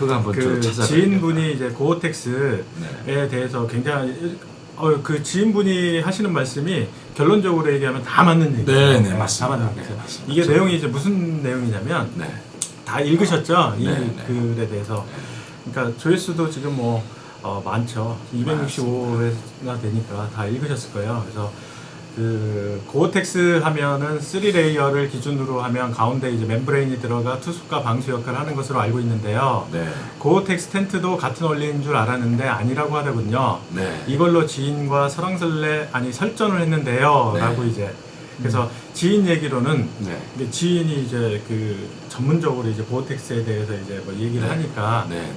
그거 한번 그 지인분이 이제 고어텍스에 대해서 굉장히 그 지인분이 하시는 말씀이 결론적으로 얘기하면 다 맞는 얘기예요. 네, 맞습니다. 다 맞는 얘기죠. 네, 맞습니다. 이게 내용이 이제 무슨 내용이냐면 네. 다 읽으셨죠? 이 네, 네. 글에 대해서. 그러니까 조회수도 지금 뭐 많죠. 265회나 되니까 다 읽으셨을 거예요. 그래서 그 고어텍스 하면은 3레이어를 기준으로 하면 가운데 이제 멤브레인이 들어가 투습과 방수 역할을 하는 것으로 알고 있는데요. 네. 고어텍스 텐트도 같은 원리인 줄 알았는데 아니라고 하더군요. 네. 이걸로 지인과 설전을 했는데요. 네. 라고 이제 그래서 지인 얘기로는 네. 근데 지인이 이제 그 전문적으로 이제 고어텍스에 대해서 이제 뭐 얘기를 네. 하니까 네.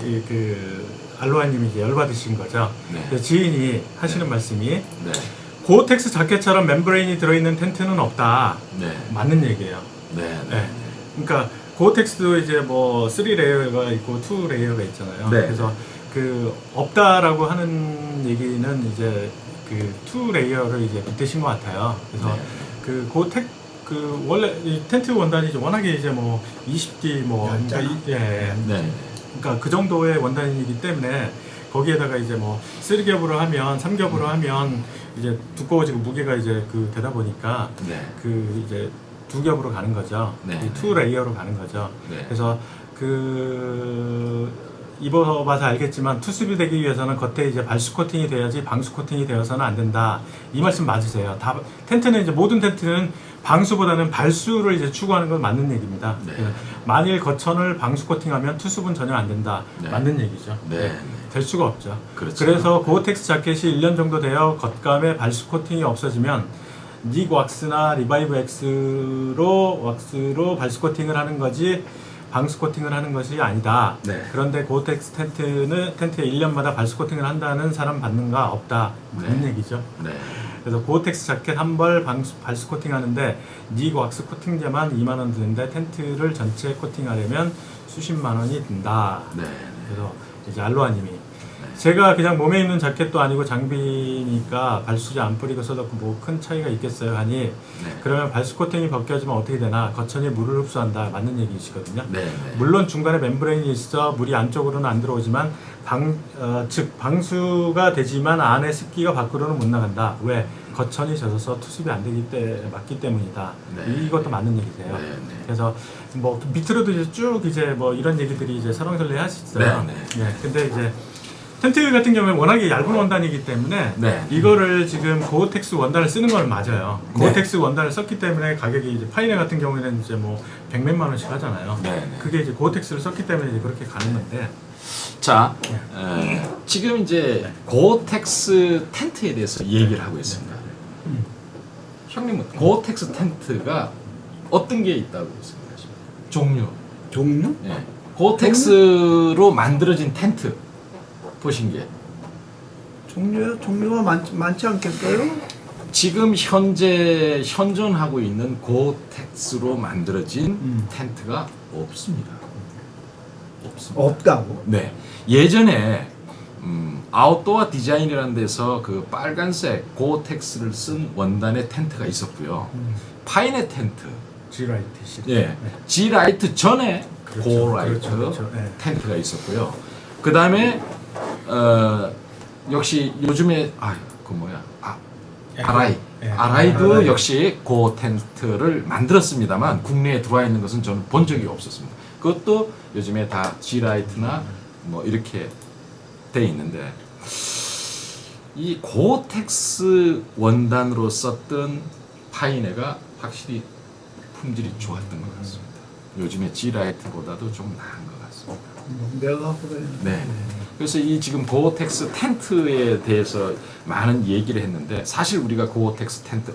네. 그 알로아님이 이제 열받으신 거죠. 네. 그래서 지인이 하시는 네. 말씀이 네. 고어텍스 자켓처럼 멤브레인이 들어있는 텐트는 없다. 네. 맞는 얘기예요. 네. 네. 그러니까 고어텍스도 이제 뭐 3레이어가 있고 2레이어가 있잖아요. 네. 그래서 그 없다라고 하는 얘기는 이제 그 2레이어를 이제 빗대신 것 같아요. 그래서 네. 그 고텍 그 원래 이 텐트 원단이 워낙에 이제 뭐 20D 뭐 그러니까 네. 그러니까 그 정도의 원단이기 때문에 거기에다가 이제 뭐 3겹으로 하면 3겹으로 하면 이제 두꺼워지고 무게가 이제 그 되다 보니까 네. 그 이제 2겹으로 가는 거죠. 네. 2레이어로 가는 거죠. 네. 그래서 그 입어봐서 알겠지만 투습이 되기 위해서는 겉에 이제 발수 코팅이 돼야지 방수 코팅이 되어서는 안 된다. 이 말씀 맞으세요. 다 텐트는 이제 모든 텐트는 방수보다는 발수를 이제 추구하는 건 맞는 얘기입니다. 네. 만일 거천을 방수 코팅하면 투습은 전혀 안 된다. 네. 맞는 얘기죠. 네. 될 수가 없죠. 그렇죠. 그래서 고어텍스 자켓이 1년 정도 되어 겉감에 발수 코팅이 없어지면 닉 왁스나 리바이브 왁스로 발수 코팅을 하는 거지 방수 코팅을 하는 것이 아니다. 네. 그런데 고어텍스 텐트에 1년마다 발수 코팅을 한다는 사람 받는가 없다. 맞는 얘기죠. 네. 그래서 고어텍스 자켓 한 벌 발수 코팅 하는데 닉 왁스 코팅제만 2만 원 드는데 텐트를 전체 코팅하려면 수십만 원이 든다. 네. 그래서 이제 알로아님이 제가 그냥 몸에 입는 자켓도 아니고 장비니까 발수제 안 뿌리고 써도 뭐 큰 차이가 있겠어요 하니 네. 그러면 발수 코팅이 벗겨지면 어떻게 되나 거천이 물을 흡수한다 맞는 얘기이시거든요. 네. 물론 중간에 멤브레인이 있어 물이 안쪽으로는 안 들어오지만 즉 방수가 되지만 안에 습기가 밖으로는 못 나간다. 왜? 거천이 젖어서 투습이 안 되기 맞기 때문이다. 네. 이것도 맞는 얘기세요. 네. 그래서 뭐 밑으로도 이제 쭉 이제 뭐 이런 얘기들이 이제 설왕설래 하시죠. 네. 근데 이제 텐트 같은 경우에 워낙에 얇은 원단이기 때문에 네. 이거를 지금 고어텍스 원단을 쓰는 건 맞아요. 네. 고어텍스 원단을 썼기 때문에 가격이 이제 파이네 같은 경우에는 이제 뭐 100몇만 원씩 하잖아요. 네. 그게 이제 고어텍스를 썼기 때문에 이제 그렇게 가는 건데. 자, 지금 이제 고어텍스 텐트에 대해서 얘기를 하고 있습니다. 형님은 고어텍스 텐트가 어떤 게 있다고 생각하십니까? 종류? 예. 고어텍스로 만들어진 텐트 보신 게 종류가 많지 않겠어요? 지금 현재 현존하고 있는 고어텍스로 만들어진 텐트가 없습니다. 없습니다. 없다고? 네. 예전에 아웃도어 디자인이라는 데서 그 빨간색 고어텍스를 쓴 원단의 텐트가 있었고요. 파이네 텐트. G라이트 시리즈. 예. G라이트 전에 그렇죠. 고라이트 그렇죠. 네. 텐트가 있었고요. 그 다음에 역시 요즘에 아라이 네. 아라이도 아라이. 역시 고 텐트를 만들었습니다만 국내에 들어와 있는 것은 저는 본 적이 없었습니다. 그것도 요즘에 다 G라이트나 뭐 이렇게 돼 있는데 이 고텍스 원단으로 썼던 파이네가 확실히 품질이 좋았던 것 같습니다. 요즘에 G라이트보다도 좀 나은 것 같습니다. 내가 그래. 네. 그래서 이 지금 고어텍스 텐트에 대해서 많은 얘기를 했는데 사실 우리가 고어텍스 텐트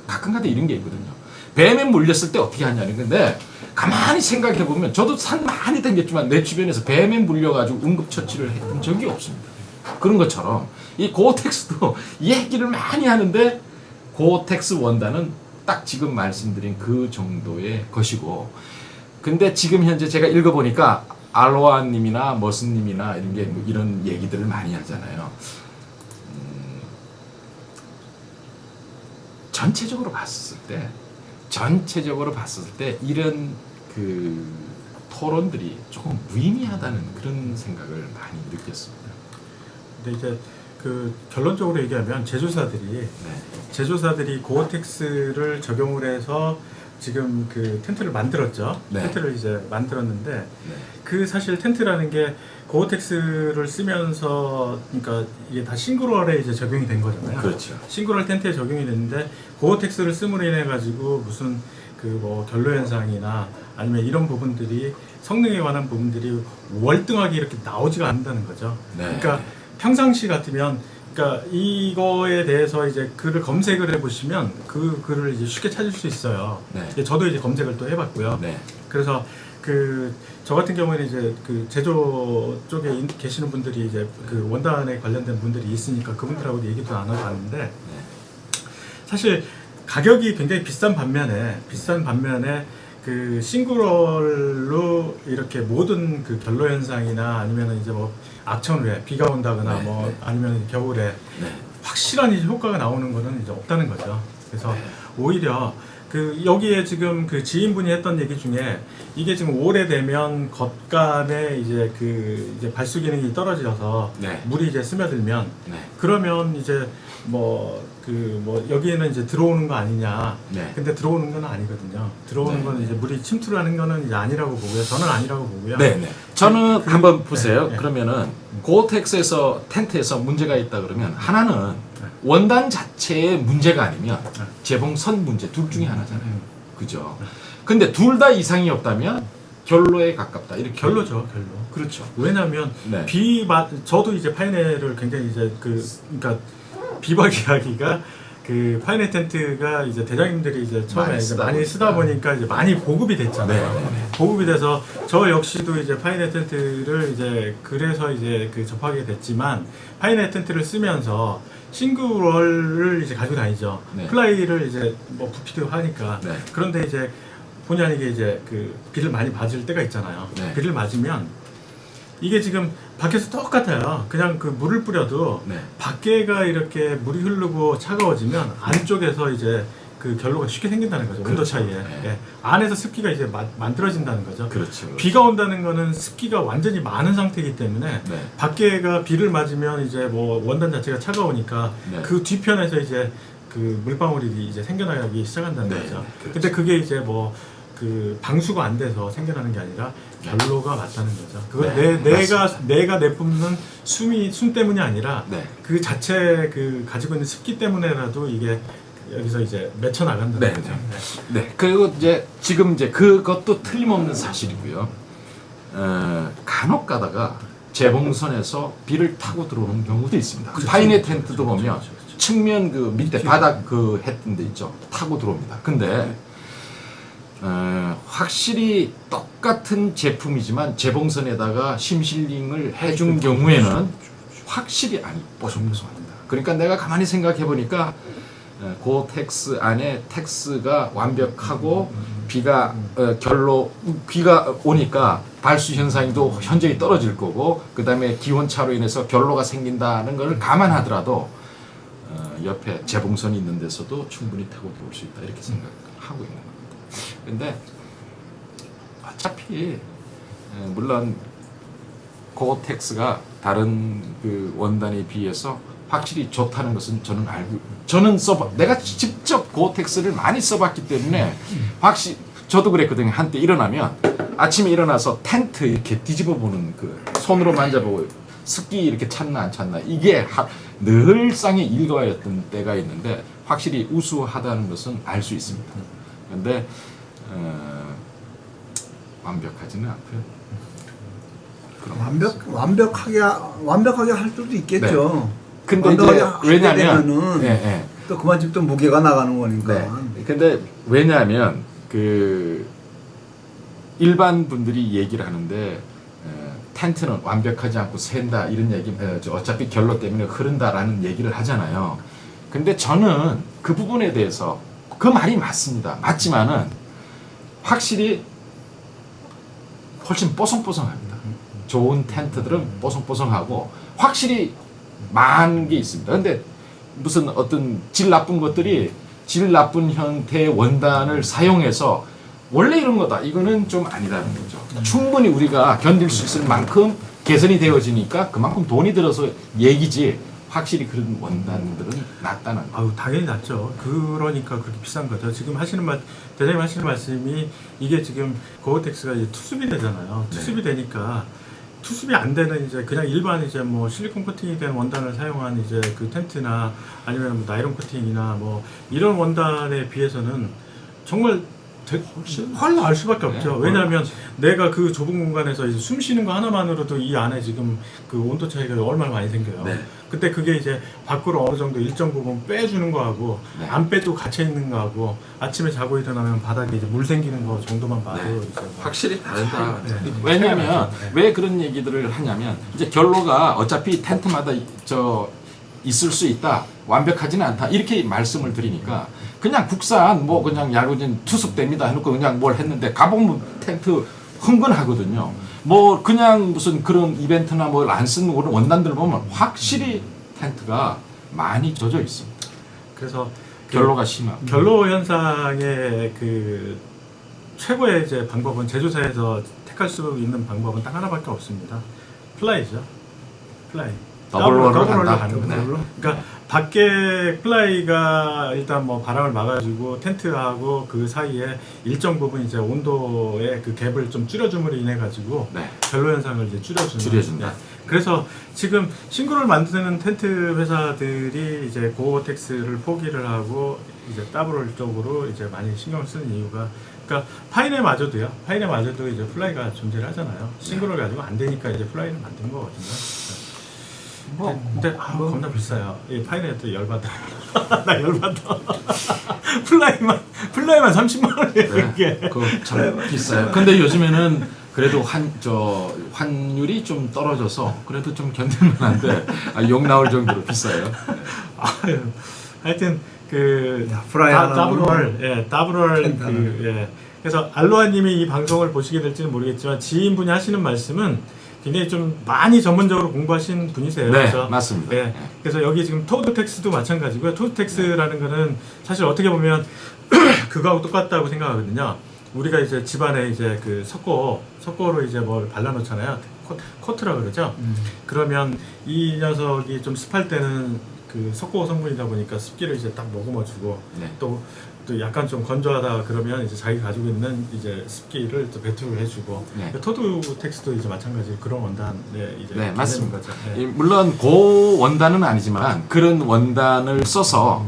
가끔가다 이런 게 있거든요. 뱀에 물렸을 때 어떻게 하냐는 건데 가만히 생각해 보면 저도 산 많이 다녔지만 내 주변에서 뱀에 물려가지고 응급처치를 했던 적이 없습니다. 그런 것처럼 이 고어텍스도 얘기를 많이 하는데 고어텍스 원단은 딱 지금 말씀드린 그 정도의 것이고 근데 지금 현재 제가 읽어보니까 알로아님이나 머스님이나 이런 게 뭐 이런 얘기들을 많이 하잖아요. 전체적으로 봤을 때 이런 그 토론들이 조금 무의미하다는 그런 생각을 많이 느꼈습니다. 근데 이제 그 결론적으로 얘기하면 제조사들이 고어텍스를 적용을 해서 지금 그 텐트를 만들었죠. 네. 텐트를 이제 만들었는데 네. 그 사실 텐트라는 게 고어텍스를 쓰면서 그러니까 이게 다 싱글월에 이제 적용이 된 거잖아요. 그렇죠. 싱글월 텐트에 적용이 됐는데 고어텍스를 씀으로 인해 가지고 무슨 그 뭐 결로 현상이나 아니면 이런 부분들이 성능에 관한 부분들이 월등하게 이렇게 나오지가 않는다는 거죠. 네. 그러니까 평상시 같으면 그러니까 이거에 대해서 이제 글을 검색을 해보시면 그 글을 이제 쉽게 찾을 수 있어요. 네. 저도 이제 검색을 또 해봤고요. 네. 그래서 그 저 같은 경우에는 이제 그 제조 쪽에 계시는 분들이 이제 그 원단에 관련된 분들이 있으니까 그분들하고 얘기도 나눠봤는데 네. 사실 가격이 굉장히 비싼 반면에 그 싱글월로 이렇게 모든 그 결로 현상이나 아니면 이제 뭐 악천후에 비가 온다거나 네, 뭐 네. 아니면 겨울에 네. 확실한 이제 효과가 나오는 거는 이제 없다는 거죠. 그래서 오히려 그 여기에 지금 그 지인분이 했던 얘기 중에 이게 지금 오래되면 겉감에 이제 그 이제 발수 기능이 떨어져서 네. 물이 이제 스며들면 네. 그러면 이제 뭐 여기에는 이제 들어오는 거 아니냐. 네. 근데 들어오는 건 아니거든요. 들어오는 네. 건 이제 물이 침투하는 거는 이제 아니라고 보고요. 저는 아니라고 보고요. 네, 네. 저는 그- 한번 보세요. 네, 네. 그러면은 고어텍스에서 텐트에서 문제가 있다 그러면 하나는 원단 자체에 문제가 아니면 네. 재봉선 문제 둘 중에 하나잖아요. 그죠? 근데 둘 다 이상이 없다면 결로에 가깝다. 이렇게 결로죠, 결로. 그렇죠. 왜냐하면 네. 저도 이제 파이네를 굉장히 이제 그러니까 비박 이야기가 그 파이네 텐트가 이제 대장님들이 이제 처음에 많이 이제 쓰다 많이 쓰다 보니까 이제 많이 보급이 됐잖아요. 네, 네, 네. 보급이 돼서 저 역시도 이제 파이네 텐트를 이제 그래서 이제 그 접하게 됐지만 파이네 텐트를 쓰면서 싱글월을 이제 가지고 다니죠. 네. 플라이를 이제 뭐 부피도 하니까. 네. 그런데 이제 본의 아니게 이제 그 비를 많이 맞을 때가 있잖아요. 네. 비를 맞으면 이게 지금 밖에서 똑같아요. 그냥 그 물을 뿌려도 네. 밖에가 이렇게 물이 흐르고 차가워지면 안쪽에서 이제 그 결로가 쉽게 생긴다는 거죠. 온도 그렇죠. 차이에. 네. 예. 안에서 습기가 이제 만들어진다는 거죠. 그렇죠. 비가 온다는 거는 습기가 완전히 많은 상태이기 때문에 네. 밖에가 비를 맞으면 이제 뭐 원단 자체가 차가우니까 네. 그 뒤편에서 이제 그 물방울이 이제 생겨나기 시작한다는 네, 거죠. 그렇죠. 근데 그게 이제 뭐 그 방수가 안 돼서 생겨나는 게 아니라 결로가 맞다는 거죠. 그건 네, 내가 내뿜는 숨 때문이 아니라 네. 그 자체 그 가지고 있는 습기 때문에라도 이게 여기서 이제 맺혀 나간다는 네, 거죠. 네. 네. 그리고 이제 지금 이제 그것도 틀림없는 사실이고요. 간혹 가다가 재봉선에서 비를 타고 들어오는 경우도 있습니다. 그렇죠. 파이네 텐트도 보면 그렇죠. 측면 그 밑에 바닥 그 했던 데 있죠. 타고 들어옵니다. 근데 확실히 똑같은 제품이지만 재봉선에다가 심실링을 해준 경우에는 확실히 뽀송뽀송합니다. 그러니까 내가 가만히 생각해 보니까 고텍스 안에 텍스가 완벽하고 비가 비가 오니까 발수 현상도 현저히 떨어질 거고 그 다음에 기온 차로 인해서 결로가 생긴다는 걸 감안하더라도 옆에 재봉선이 있는 데서도 충분히 타고 들어올 수 있다 이렇게 생각하고 있는 겁니다. 근데 어차피 물론 고텍스가 다른 그 원단에 비해서 확실히 좋다는 것은 저는 내가 직접 고텍스를 많이 써봤기 때문에 확실히 저도 그랬거든요. 한때 일어나면 아침에 일어나서 텐트 이렇게 뒤집어 보는 그 손으로 만져보고 습기 이렇게 찼나 안 찼나 이게 늘상의 일과였던 때가 있는데 확실히 우수하다는 것은 알 수 있습니다. 그런데 완벽하지는 않고요. 완벽하게 할 수도 있겠죠. 근데 이제 완벽하게 왜냐면 되면은 또 그만큼 또 무게가 나가는 거니까. 네. 근데 왜냐하면 그 일반 분들이 얘기를 하는데 텐트는 완벽하지 않고 샌다 이런 얘기 어차피 결로 때문에 흐른다라는 얘기를 하잖아요. 근데 저는 그 부분에 대해서 그 말이 맞습니다. 맞지만은 확실히 훨씬 뽀송뽀송합니다. 좋은 텐트들은 뽀송뽀송하고 확실히 많은 게 있습니다. 근데 무슨 어떤 질 나쁜 것들이 질 나쁜 형태의 원단을 사용해서 원래 이런 거다. 이거는 좀 아니다는 거죠. 충분히 우리가 견딜 수 있을 만큼 개선이 되어지니까 그만큼 돈이 들어서 얘기지. 확실히 그런 원단들은 낫다는 거. 아유, 당연히 낫죠. 그러니까 그렇게 비싼 거죠. 지금 대장님 하시는 말씀이 이게 지금 고어텍스가 이제 투습이 되잖아요. 투습이 되니까 투습이 안 되는 이제 그냥 일반 이제 뭐 실리콘 코팅이 된 원단을 사용한 이제 그 텐트나 아니면 뭐 나이론 코팅이나 뭐 이런 원단에 비해서는 정말 훨씬 나을 수밖에 없죠. 네. 왜냐하면 내가 그 좁은 공간에서 이제 숨 쉬는 거 하나만으로도 이 안에 지금 그 온도 차이가 얼마나 많이 생겨요. 네. 그때 그게 이제 밖으로 어느 정도 일정 부분 빼주는 거하고 네. 안 빼도 갇혀 있는 거하고 아침에 자고 일어나면 바닥에 이제 물 생기는 거 정도만 봐도 네. 이제 뭐 확실히 다르다. 네. 왜냐하면 네. 왜 그런 얘기들을 하냐면 이제 결로가 어차피 텐트마다 있을 수 있다. 완벽하지는 않다. 이렇게 말씀을 드리니까 그냥 국산 뭐 그냥 야구진 투습됩니다 해놓고 그냥 뭘 했는데 가보면 텐트 흥건하거든요. 뭐 그냥 무슨 그런 이벤트나 뭘 안 쓴 원단들 보면 확실히 텐트가 많이 젖어 있습니다. 그래서 결로가 심하고. 결로 현상의 그 최고의 이제 방법은 제조사에서 택할 수 있는 방법은 딱 하나밖에 없습니다. 플라이죠. 플라이. 더블롤로 더블롤로 간다. 가는 거죠. 네. 그러니까 밖에 플라이가 일단 뭐 바람을 막아주고 텐트하고 그 사이에 일정 부분 이제 온도의 그 갭을 좀 줄여줌으로 인해 가지고 네. 결로 현상을 이제 줄여준다. 네. 그래서 지금 싱글을 만드는 텐트 회사들이 이제 고어텍스를 포기를 하고 이제 더블롤 쪽으로 이제 많이 신경을 쓰는 이유가 그러니까 파인애마저도 이제 플라이가 존재를 하잖아요. 싱글을 가지고 안 되니까 이제 플라이를 만든 거거든요. 근데 겁나 비싸요. 이 파인애도 열받아. 나 열받아. 플라이만 30만 원이에요. 네, 그게. 그참 비싸요. 근데 요즘에는 그래도 환율이 좀 떨어져서 그래도 좀 견딜만한데 욕 나올 정도로 비싸요. 아유, 하여튼 그 프라이 하나 더블롤 텐트 하나. 예. 그래서 알로하님이 이 방송을 보시게 될지는 모르겠지만 지인분이 하시는 말씀은 굉장히 좀 많이 전문적으로 공부하신 분이세요. 네, 그래서 맞습니다. 예. 그래서 여기 지금 토드텍스도 마찬가지고요. 토드텍스라는 거는 사실 어떻게 보면 그거하고 똑같다고 생각하거든요. 우리가 이제 집안에 이제 그 석고로 이제 뭘 발라놓잖아요. 코트라 그러죠. 그러면 이 녀석이 좀 습할 때는 그 석고 성분이다 보니까 습기를 이제 딱 머금어주고 네. 또 약간 좀 건조하다 그러면 이제 자기 가지고 있는 이제 습기를 또 배출을 해주고 네. 토드텍스도 이제 마찬가지 그런 원단에 이제 네, 맞습니다. 거죠. 네. 물론 고 원단은 아니지만 그런 원단을 써서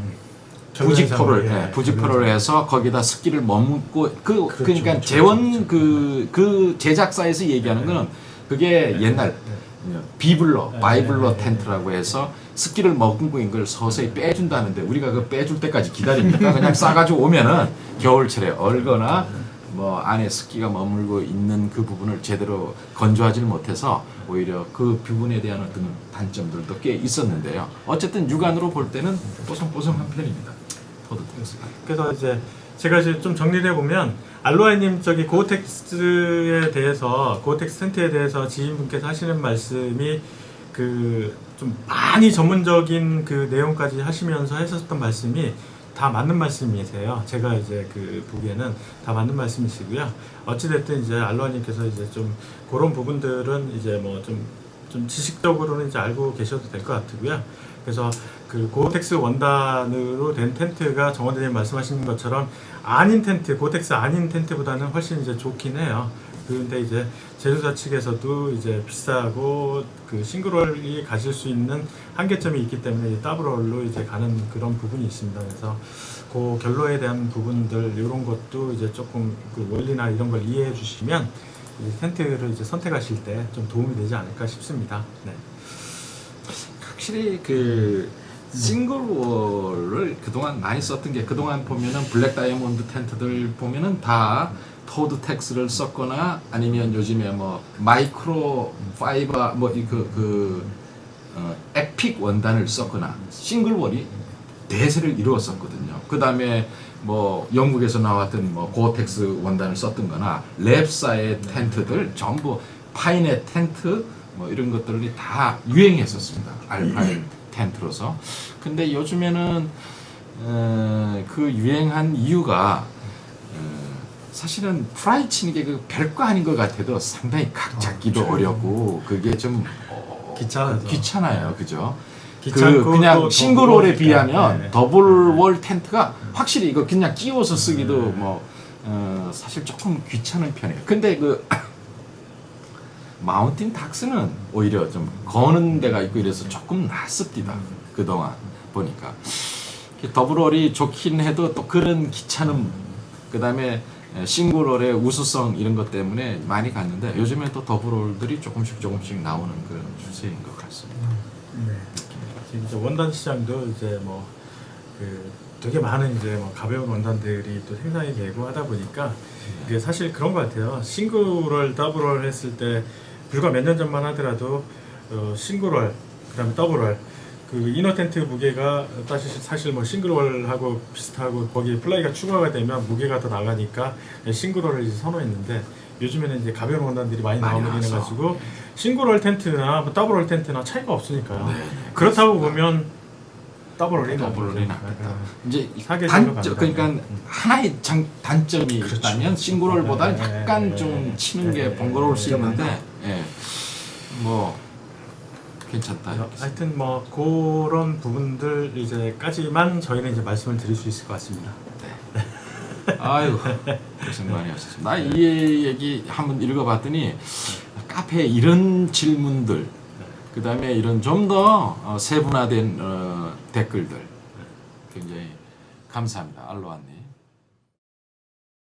부직포를 예, 부직포를 해서 거기다 습기를 머금고 그렇죠, 그러니까 그렇죠, 재원 그렇죠. 그 제작사에서 얘기하는 거는 그게 옛날 비블러, 바이블러 텐트라고 해서 습기를 머금고 있는 걸 서서히 빼준다는데 우리가 그 빼줄 때까지 기다립니까? 그냥 싸가지고 오면은 겨울철에 얼거나 뭐 안에 습기가 머물고 있는 그 부분을 제대로 건조하지를 못해서 오히려 그 부분에 대한 어떤 단점들도 꽤 있었는데요. 어쨌든 육안으로 볼 때는 뽀송뽀송한 편입니다. 토드텍스가. 그래서 이제 제가 이제 좀 정리를 해보면 알로하님 저기 고어텍스에 대해서 고어텍스 텐트에 대해서 지인분께서 하시는 말씀이 그 좀 많이 전문적인 그 내용까지 하시면서 하셨던 말씀이 다 맞는 말씀이세요. 제가 이제 그 보기에는 다 맞는 말씀이시고요. 어찌됐든 이제 알로하님께서 이제 좀 그런 부분들은 이제 뭐 좀 지식적으로는 이제 알고 계셔도 될 것 같고요. 그래서 그 고어텍스 원단으로 된 텐트가 정원대님 말씀하신 것처럼 아닌 텐트, 고어텍스 아닌 텐트보다는 훨씬 이제 좋긴 해요. 그런데 이제 제조사 측에서도 이제 비싸고 그 싱글롤이 가질 수 있는 한계점이 있기 때문에 더블롤로 이제 가는 그런 부분이 있습니다. 그래서 그 결로에 대한 부분들 이런 것도 이제 조금 그 원리나 이런 걸 이해해 주시면 이 텐트를 이제 선택하실 때 좀 도움이 되지 않을까 싶습니다. 네. 확실히 그 싱글월을 그동안 많이 썼던 게 그동안 보면은 블랙 다이아몬드 텐트들 보면은 다 토드텍스를 썼거나 아니면 요즘에 뭐 마이크로 파이버 뭐 에픽 원단을 썼거나 싱글월이 대세를 이루었었거든요. 그 다음에 뭐 영국에서 나왔던 뭐 고어텍스 원단을 썼던거나 랩사의 텐트들 전부 파인의 텐트 뭐 이런 것들이 다 유행했었습니다. 알파인 텐트로서. 근데 요즘에는 그 유행한 이유가 사실은 프라이 치는 게 그 별거 아닌 것 같아도 상당히 각 잡기도 어렵고 그게 좀 귀찮아서. 귀찮아요, 그죠? 귀찮고 그냥 또 싱글홀에 더블 비하면 네. 더블월 텐트가 확실히 이거 그냥 끼워서 쓰기도 뭐 사실 조금 귀찮은 편이에요. 근데 그 마운틴 닥스는 오히려 좀 거는 데가 있고 이래서 조금 낫습니다. 그동안 보니까 더블월이 좋긴 해도 또 그런 귀찮음 그 다음에 싱글월의 우수성 이런 것 때문에 많이 갔는데 요즘에 또 더블월들이 조금씩 나오는 그런 추세인 것 같습니다. 네. 지금 이제 원단 시장도 이제 뭐 그 되게 많은 이제 뭐 가벼운 원단들이 또 생산이 되고 하다 보니까 이게 사실 그런 것 같아요. 싱글월, 더블월 했을 때 불과 몇 년 전만 하더라도 싱글월, 그다음에 더블월 그 이너 텐트 무게가 사실 뭐 싱글월하고 비슷하고 거기에 플라이가 추가가 되면 무게가 더 나가니까 싱글월을 이제 선호했는데 요즘에는 이제 가벼운 원단들이 많이 나오게 나와서. 돼가지고 싱글월 텐트나 뭐 더블월 텐트나 차이가 없으니까요. 네, 그렇다고 그렇습니다. 보면 더블월이 더블월이 낫겠다. 이제 사계절로 단점 간다. 그러니까 하나의 단점이 그렇죠. 있다면 싱글월보다는 네, 약간 네, 좀 네, 치는 게 네, 번거로울 수 네, 있는데 뭐 괜찮다. 이렇게 하여튼 뭐 그런 부분들 이제까지만 저희는 이제 말씀을 드릴 수 있을 것 같습니다. 아이고 고생 많이 하셨습니다. 나 이 얘기 한번 읽어봤더니 카페에 이런 질문들, 그 다음에 이런 좀 더 세분화된 댓글들 굉장히 감사합니다. 알로아님.